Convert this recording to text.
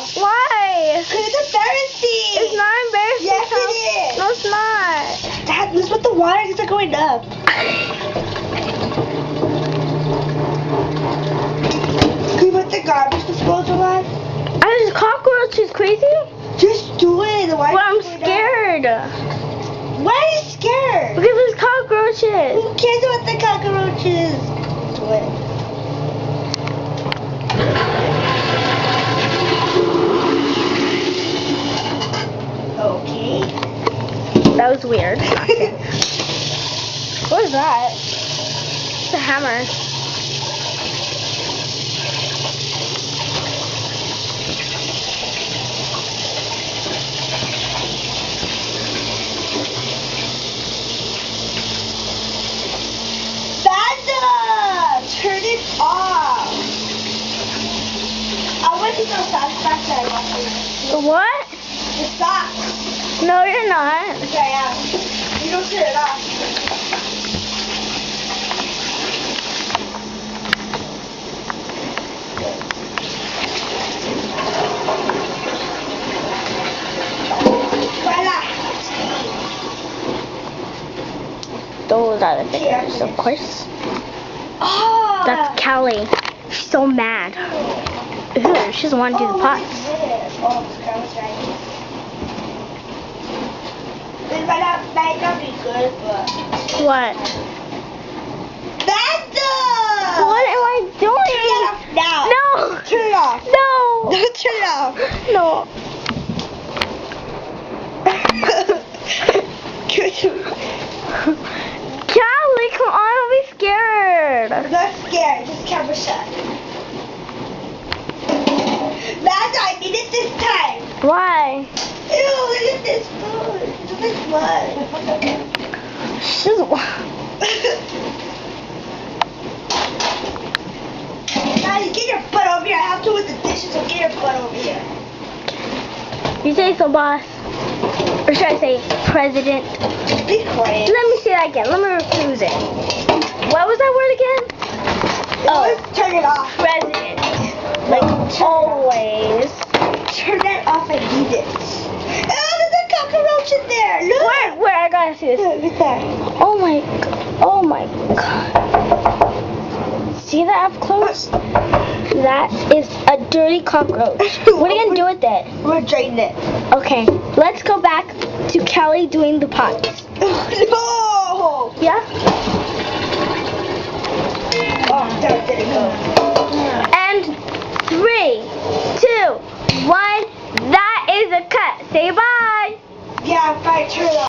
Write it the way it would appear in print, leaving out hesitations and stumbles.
off. Why? Because it's embarrassing. It's not embarrassing. Yes, it is. No, it's not. Dad, this is what the water is going up. Can you put the garbage disposal on? There's cockroaches, crazy? Just do it. Why But are I'm you going up? scared. Why are you scared? Because there's cockroaches. Who cares about the cockroaches? Do it. Okay. That was weird. What is that? It's a hammer. Banda! Turn it off. I want to go socks back there. What? The socks. No, you're not. Yes, I am. You don't turn it off. Voila. Those are the figures, of course. Oh. That's Callie. She's so mad. Ew, she doesn't want to do the What pots. is this? Oh, that was right. This might not be good, but... What? Banda! What am I doing? Turn it off now. No. Turn it off. No. Don't turn it off. No. Callie, come on, don't be scared. I'm not scared. Just camera shut. Banda, I need it this time. Why? Ew, look at this food. It looks like blood. She's Daddy, get your butt over here. I have to with the dishes, so get your butt over here. You say so, boss. Or should I say president? Be quiet. Let me say that again. Let me refuse it. What was that word again? Turn it off. President. Like always. Turn it off. I need it. Oh, there's a cockroach in there. Look. Where? I gotta see this. Look at that. Oh my god. See that up close? That is a dirty cockroach. What are you gonna do with it? We're gonna drain it. Okay, let's go back to Callie doing the pots. No. Yeah? Oh, there did it go. And 3, 2, 1. That is a cut. Say bye. Yeah, fine. Turn it off.